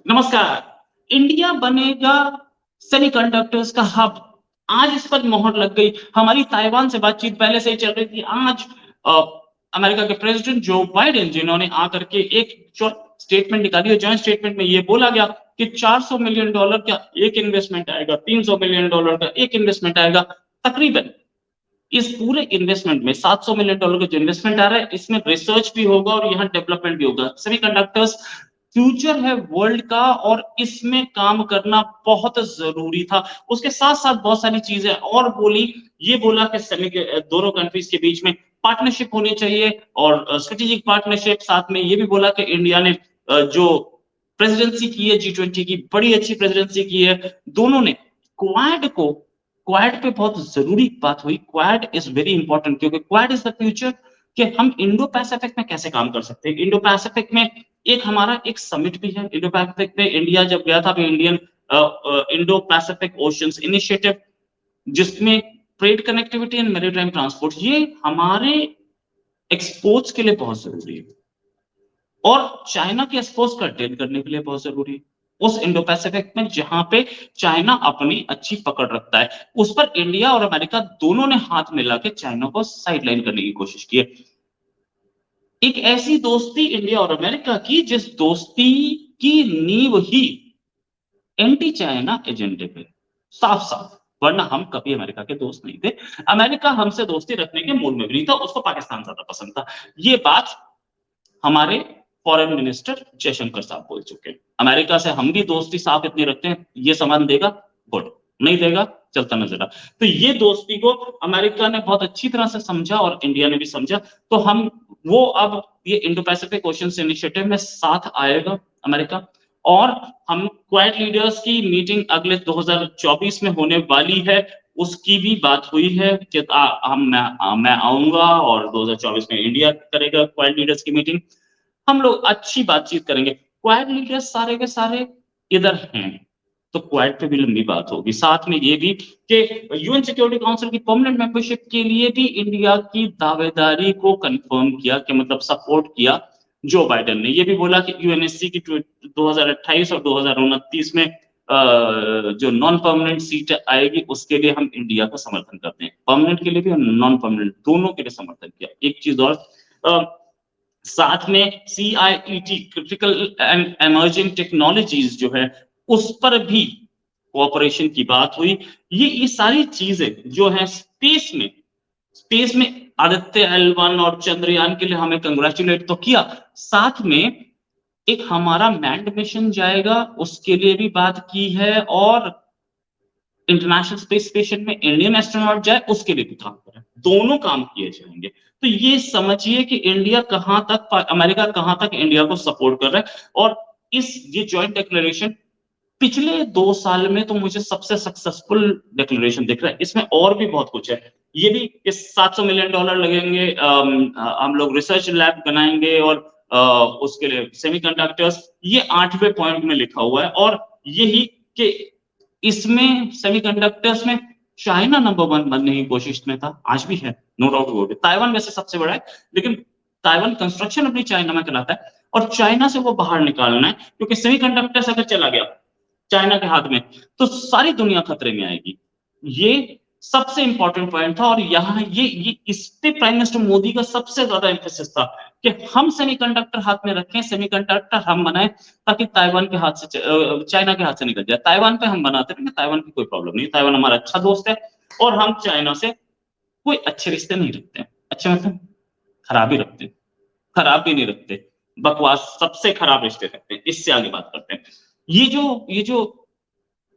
नमस्कार। इंडिया बनेगा सेमीकंडक्टर्स का हब। आज इस पर मोहर लग गई। हमारी ताइवान से बातचीत पहले से ही चल रही थी। आज अमेरिका के प्रेसिडेंट जो बाइडेन जिन्होंने आकर के एक स्टेटमेंट निकाली है, जॉइंट स्टेटमेंट में ये बोला गया कि $400 मिलियन का एक इन्वेस्टमेंट आएगा, $300 मिलियन का एक इन्वेस्टमेंट आएगा। तकरीबन इस पूरे इन्वेस्टमेंट में $700 मिलियन का जो इन्वेस्टमेंट आ रहा है, इसमें रिसर्च भी होगा और यहाँ डेवलपमेंट भी होगा। सेमीकंडक्टर्स फ्यूचर है वर्ल्ड का और इसमें काम करना बहुत जरूरी था। उसके साथ साथ बहुत सारी चीजें और बोली। ये बोला कि सेमी के दोनों कंट्रीज के बीच में पार्टनरशिप होनी चाहिए और स्ट्रेटेजिक पार्टनरशिप। साथ में ये भी बोला कि इंडिया ने जो प्रेसिडेंसी की है G20 की, बड़ी अच्छी प्रेसिडेंसी की है। दोनों ने क्वाड को क्वाड पे बहुत जरूरी बात हुई। क्वाड इज वेरी इंपॉर्टेंट क्योंकि क्वाड इज द फ्यूचर कि हम इंडो पैसिफिक में कैसे काम कर सकते हैं। इंडो पैसिफिक में एक हमारा एक समिट भी है। इंडो पैसिफिक में इंडिया जब गया था तो Indian Indo Pacific oceans initiative, जिसमें trade connectivity and maritime transport, ये हमारे एक्सपोर्ट्स के लिए बहुत जरूरी है और चाइना के एक्सपोर्ट्स का अटेंड करने के लिए बहुत जरूरी है। उस इंडो पैसिफिक में जहां पे चाइना अपनी अच्छी पकड़ रखता है, उस पर इंडिया और अमेरिका दोनों ने हाथ मिला के चाइना को साइडलाइन करने की कोशिश की है। एक ऐसी दोस्ती इंडिया और अमेरिका की जिस दोस्ती की नींव ही एंटी चाइना एजेंडे पे साफ साफ, वरना हम कभी अमेरिका के दोस्त नहीं थे। अमेरिका हमसे दोस्ती रखने के मूड में भी नहीं था, उसको पाकिस्तान ज्यादा पसंद था। ये बात हमारे फॉरेन मिनिस्टर जयशंकर साहब बोल चुके हैं। अमेरिका से हम भी दोस्ती साफ इतनी रखते हैं, ये सामान देगा गुड, नहीं देगा चलता नजर आ। तो ये दोस्ती को अमेरिका ने बहुत अच्छी तरह से समझा और इंडिया ने भी समझा। तो हम वो अब ये इंडो पैसिफिक ओशन इनिशिएटिव में साथ आएगा अमेरिका। और हम क्वाड लीडर्स की मीटिंग अगले 2024 में होने वाली है, उसकी भी बात हुई है कि मैं आऊंगा और 2024 में इंडिया करेगा क्वाड लीडर्स की मीटिंग। हम लोग अच्छी बातचीत करेंगे। क्वाड लीडर्स सारे के सारे इधर हैं तो क्वाड पे भी लंबी बात होगी। साथ में ये भी कि यूएन सिक्योरिटी काउंसिल की परमानेंट मेंबरशिप के लिए भी इंडिया की दावेदारी को कंफर्म किया कि मतलब सपोर्ट किया जो बाइडेन ने। ये भी बोला कि यूएनएससी की 2028 और 2029 में जो नॉन परमानेंट सीट आएगी उसके लिए हम इंडिया का समर्थन करते हैं। परमानेंट के लिए भी और नॉन परमानेंट दोनों के लिए समर्थन किया। एक चीज और, साथ में CIET critical and emerging technologies जो है उस पर भी कोऑपरेशन की बात हुई। ये सारी चीजें जो है स्पेस में आदित्य L1 और चंद्रयान के लिए हमें कंग्रेचुलेट तो किया, साथ में एक हमारा मैंड मिशन जाएगा उसके लिए भी बात की है और इंटरनेशनल स्पेस स्टेशन में इंडियन एस्ट्रोनॉट जाए उसके लिए भी काम करें। दोनों काम किए जाएंगे। तो ये समझिए कि इंडिया कहां तक, अमेरिका कहां तक इंडिया को सपोर्ट कर रहा है। और ये जॉइंट डिक्लेरेशन पिछले 2 साल में तो मुझे सबसे सक्सेसफुल डिक्लेरेशन दिख रहा है। इसमें और भी बहुत कुछ है। ये भी कि $700 मिलियन लगेंगे, हम लोग रिसर्च लैब बनाएंगे और उसके लिए सेमीकंडक्टर्स, ये 8वें पॉइंट में लिखा हुआ है। और यही कि इसमें सेमीकंडक्टर्स में चाइना नंबर 1 बनने की कोशिश में था, आज भी है, नो डाउट वो भी। ताइवान वैसे सबसे बड़ा है, लेकिन ताइवान कंस्ट्रक्शन अपनी चाइना में कराता है और चाइना से वो बाहर निकालना है क्योंकि सेमीकंडक्टर्स अगर चला गया चाइना के हाथ में तो सारी दुनिया खतरे में आएगी। ये सबसे इंपॉर्टेंट पॉइंट था और यहाँ ये इस पे प्राइम मिनिस्टर मोदी का सबसे ज्यादा एम्फेसिस था कि हम सेमीकंडक्टर हाथ में रखें, सेमीकंडक्टर हम बनाएं ताकि ताइवान के हाथ से चाइना के हाथ से निकल जाए। ताइवान पे हम बनाते रहेंगे, ताइवान की कोई प्रॉब्लम नहीं। ताइवान हमारा अच्छा दोस्त है और हम चाइना से कोई अच्छे रिश्ते नहीं रखते हैं। अच्छे मतलब खराब ही रखते हैं, खराब भी नहीं रखते, बकवास सबसे खराब रिश्ते रखते हैं। इससे आगे बात करते हैं। ये जो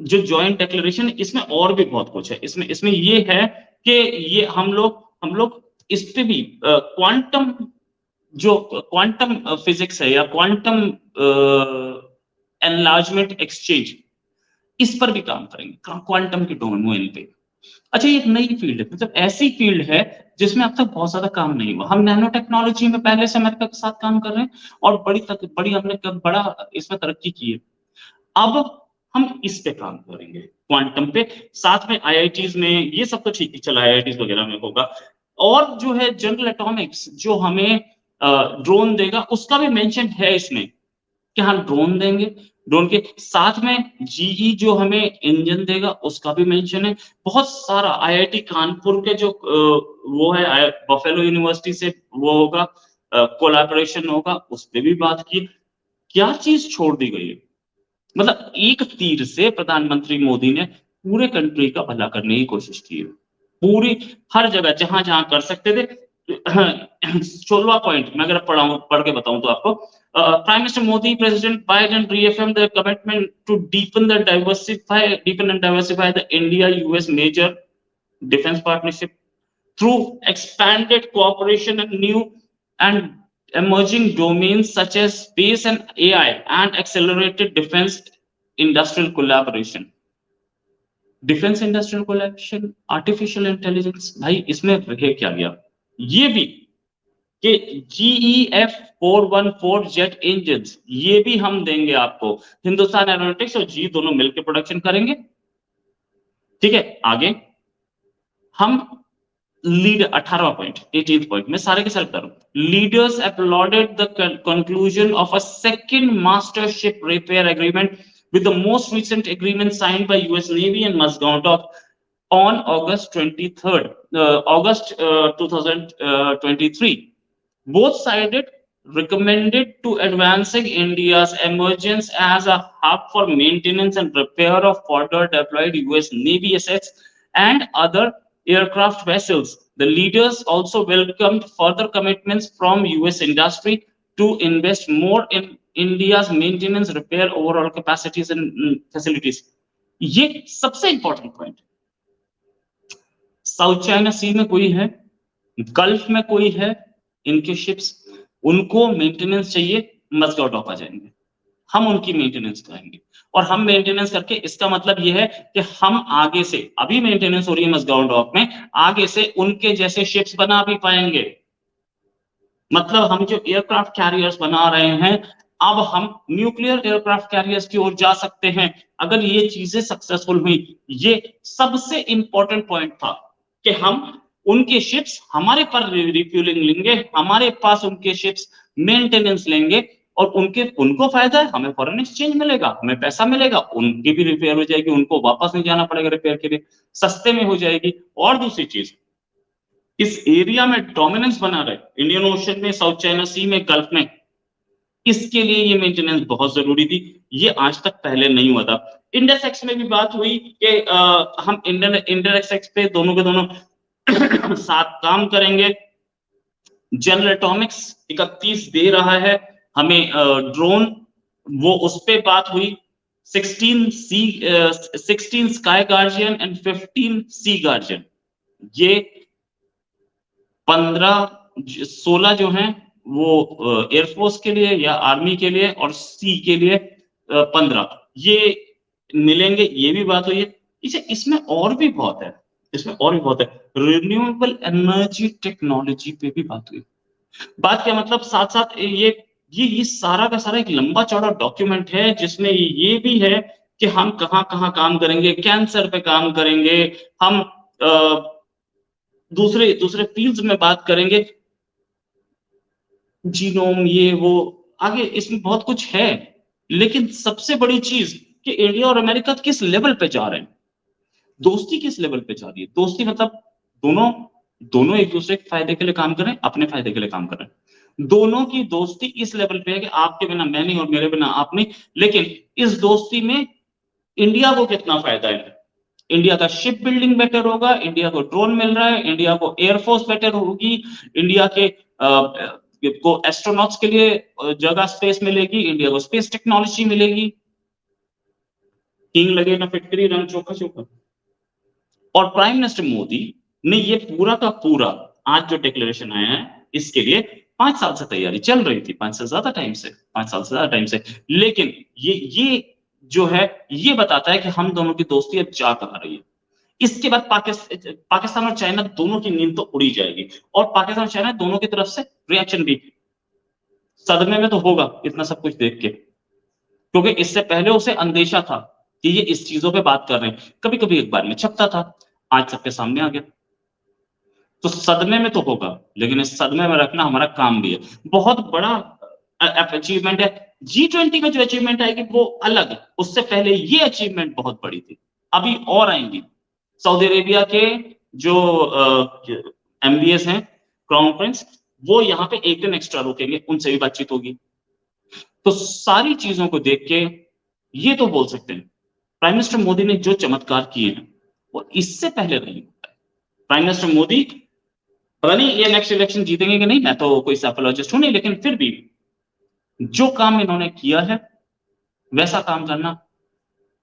जॉइंट डिक्लेरेशन, इसमें और भी बहुत कुछ है। इसमें इसमें ये है कि ये हम लोग इस पे भी क्वांटम, जो क्वांटम फिजिक्स है या क्वांटम एनलार्जमेंट एक्सचेंज, इस पर भी काम करेंगे, क्वांटम के डोमेन पे। अच्छा, ये एक नई फील्ड है, मतलब ऐसी फील्ड है जिसमें अब तक बहुत ज्यादा काम नहीं हुआ। हम नैनो टेक्नोलॉजी में पहले से अमेरिका के साथ काम कर रहे हैं और बड़ी हमने बड़ा इसमें तरक्की की है। अब हम इस पे काम करेंगे, क्वांटम पे। साथ में आईआईटीज में ये सब तो ठीक ही चला, आईआईटीज वगैरह में होगा। और जो है जनरल एटॉमिक्स जो हमें ड्रोन देगा, उसका भी मेंशन है इसमें कि हम ड्रोन देंगे। ड्रोन के साथ में जीई जो हमें इंजन देगा उसका भी मेंशन है। बहुत सारा आईआईटी कानपुर के जो वो है बफेलो यूनिवर्सिटी से वो होगा, कोलैबोरेशन होगा, उस पे भी बात की। क्या चीज छोड़ दी गई है? मतलब एक तीर से प्रधानमंत्री मोदी ने पूरे कंट्री का भला करने की कोशिश की है। पूरी हर जगह जहां-जहां कर सकते थे। 16वां पॉइंट मैं अगर पढ़ के बताऊं तो आपको, Prime Minister Modi, President Biden reaffirmed their commitment to deepen and diversify the India-US major defense partnership through expanded cooperation and new and emerging domains such as space and AI and accelerated defense industrial collaboration. Defence industrial collaboration, artificial intelligence, भाई इसमें रह क्या गया? ये भी कि GEF 414 jet engine ये भी हम देंगे आपको। हिंदुस्तान एरोनॉटिक्स और जी दोनों मिलकर प्रोडक्शन करेंगे। ठीक है, आगे हम लीड 18वां पॉइंट 18th पॉइंट में सारे के सारे बता रहा हूं। Leaders uploaded the conclusion of a second master ship repair agreement with the most recent agreement signed by US Navy and Mazgaon Dock on August 23rd, August 2023. Both sides recommended to advancing India's emergence as a hub for maintenance and repair of further deployed US Navy assets and other aircraft vessels. The leaders also welcomed further commitments from US industry to invest more in India's maintenance, repair, overall capacities and facilities. ये सबसे important point. South China सी में कोई है, gulf में कोई है, इनके ships, उनको मेंटेनेंस चाहिए, मस्को डॉक आ जाएंगे, हम उनकी मेंटेनेंस करेंगे। और हम मेंटेनेंस करके इसका मतलब यह है कि हम आगे से, अभी मेंटेनेंस हो रही है मस्गांव डॉक में, आगे से उनके जैसे शिप्स बना भी पाएंगे। मतलब हम जो एयरक्राफ्ट कैरियर्स बना रहे हैं, अब हम न्यूक्लियर एयरक्राफ्ट कैरियर्स की ओर जा सकते हैं अगर ये चीजें सक्सेसफुल हुई। ये सबसे इंपॉर्टेंट पॉइंट था कि हम उनके शिप्स हमारे पर रिफ्यूलिंग लेंगे, हमारे पास उनके शिप्स मेंटेनेंस लेंगे और उनको फायदा है, हमें फॉरेन एक्सचेंज मिलेगा, हमें पैसा मिलेगा, उनकी भी रिपेयर हो जाएगी, उनको वापस नहीं जाना पड़ेगा रिपेयर के लिए, सस्ते में हो जाएगी। और दूसरी चीज, इस एरिया में डोमिनेंस बना रहे, इंडियन ओशन में, साउथ चाइना सी में, गल्फ में, इसके लिए ये मेंटेनेंस बहुत जरूरी थी। ये आज तक पहले नहीं हुआ था। इंडेक्स एक्स में भी बात हुई कि हम इंडेक्स एक्स पे दोनों के दोनों साथ काम करेंगे। जनरल एटॉमिक्स 31 दे रहा है हमें ड्रोन, वो उस पे बात हुई। 16 Sky Guardian and 15 Sea Guardian, ये 16 जो हैं वो एयरफोर्स के लिए या आर्मी के लिए, और सी के लिए 15 ये मिलेंगे, ये भी बात हुई है। इसमें और भी बहुत है, इसमें और भी बहुत है। रिन्यूएबल एनर्जी टेक्नोलॉजी पे भी बात हुई। बात क्या मतलब, साथ साथ ये सारा का सारा एक लंबा चौड़ा डॉक्यूमेंट है जिसमें ये भी है कि हम कहां कहां काम करेंगे। कैंसर पे काम करेंगे हम, दूसरे दूसरे फील्ड्स में बात करेंगे, जीनोम, ये वो, आगे इसमें बहुत कुछ है। लेकिन सबसे बड़ी चीज कि इंडिया और अमेरिका किस लेवल पे जा रहे हैं, दोस्ती किस लेवल पे जा रही है। दोस्ती मतलब दोनों दोनों एक दूसरे के फायदे के लिए काम कर रहे हैं, अपने फायदे के लिए काम कर रहे हैं। दोनों की दोस्ती इस लेवल पे है कि आपके बिना मैं नहीं और मेरे बिना आप नहीं। लेकिन इस दोस्ती में इंडिया को कितना फायदा है? इंडिया का शिप बिल्डिंग बेटर होगा, इंडिया को ड्रोन मिल रहा है, इंडिया को एयरफोर्स बेटर होगी, इंडिया के को एस्ट्रोनॉट्स के लिए जगह स्पेस मिलेगी, इंडिया को स्पेस टेक्नोलॉजी मिलेगी। किंग लगे ना फैक्ट्री, रंग चोखा चोखा। और प्राइम मिनिस्टर मोदी ने ये पूरा का पूरा आज जो डिक्लेरेशन आया है, इसके लिए 5 साल से तैयारी चल रही थी, 5 से ज्यादा टाइम से, 5 साल से ज्यादा टाइम से। लेकिन ये जो है ये बताता है कि हम दोनों की दोस्ती अब जा कहां रही है। इसके बाद पाकिस्तान और चाइना दोनों की नींद तो उड़ी जाएगी, और पाकिस्तान और चाइना दोनों की तरफ से रिएक्शन भी सदमे में तो होगा इतना सब कुछ देख के, क्योंकि इससे पहले उसे अंदेशा था कि ये इस चीजों पे बात कर रहे हैं। कभी कभी एक बार में छपता था, आज सबके सामने आ गया, तो सदमे में तो होगा। लेकिन इस सदमे में रखना हमारा काम भी है। बहुत बड़ा अचीवमेंट है। G20 का जो अचीवमेंट आएगी वो अलग है, उससे पहले ये अचीवमेंट बहुत बड़ी थी, अभी और आएंगी। सऊदी अरेबिया के जो MBS हैं, क्राउन प्रिंस, वो यहाँ पे एक दिन एक्स्ट्रा रुकेंगे, उनसे भी बातचीत होगी। तो सारी चीजों को देख के ये तो बोल सकते हैं प्राइम मिनिस्टर मोदी ने जो चमत्कार किए हैं वो इससे पहले नहीं होता है। प्राइम मिनिस्टर मोदी पता नहीं ये नेक्स्ट इलेक्शन जीतेंगे कि नहीं, मैं तो कोई साइकोलॉजिस्ट हूं नहीं, लेकिन फिर भी जो काम इन्होंने किया है वैसा काम करना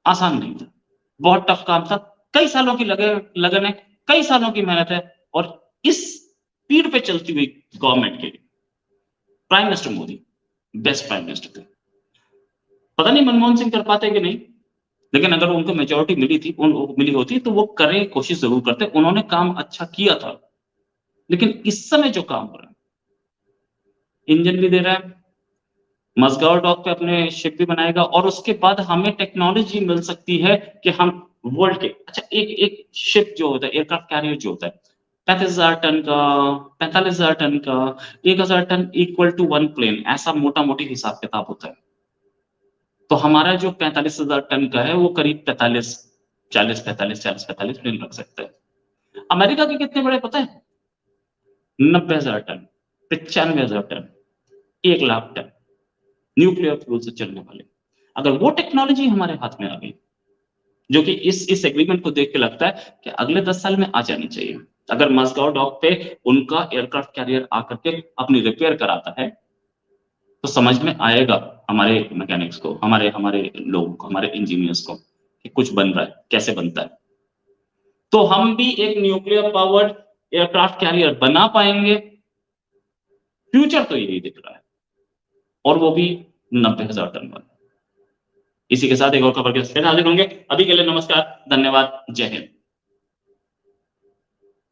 आसान नहीं था, बहुत टफ काम था, कई सालों की लगन है, कई सालों की मेहनत है, और इस स्पीड पे चलती हुई गवर्नमेंट के लिए prime minister Modi best prime minister थे। पता नहीं मनमोहन सिंह कर पाते कि नहीं, लेकिन अगर उनको मेजोरिटी मिली होती तो वो करें, कोशिश जरूर करते, उन्होंने काम अच्छा किया था। लेकिन इस समय जो काम हो रहा है, इंजन भी दे रहा है, मजगांव डॉक पे अपने शिप भी बनाएगा, और उसके बाद हमें टेक्नोलॉजी मिल सकती है कि हम वर्ल्ड के अच्छा एक शिप जो होता है, एयरक्राफ्ट कैरियर जो होता है 35,000 टन का, 45,000 टन का, 1,000 टन इक्वल टू 1 प्लेन, ऐसा मोटा मोटी हिसाब किताब होता है। तो हमारा जो 45,000 टन का है वो करीब 45 प्लेन रख सकता है। अमेरिका के कितने बड़े पता है? 90,000 ton, 95,000 ton, 1,00,000 ton nuclear fuel से चलने वाले। अगर वो टेक्नोलॉजी हमारे हाथ में आ गई, जो कि इस एग्रीमेंट को देख के लगता है कि अगले 10 साल में आ जानी चाहिए, अगर मस्गाव डॉक पे उनका एयरक्राफ्ट कैरियर आकर के अपनी रिपेयर कराता है, तो समझ में आएगा हमारे मैकेनिक्स को, हमारे लोगों को, हमारे इंजीनियर्स को कि कुछ बन रहा है, कैसे बनता है। तो हम भी एक न्यूक्लियर पावर्ड एयरक्राफ्ट कैरियर बना पाएंगे, फ्यूचर तो यही दिख रहा है, और वो भी 90,000 टन वाला। इसी के साथ एक और खबर के साथ फिर हाजिर होंगे, अभी के लिए नमस्कार, धन्यवाद, जय हिंद।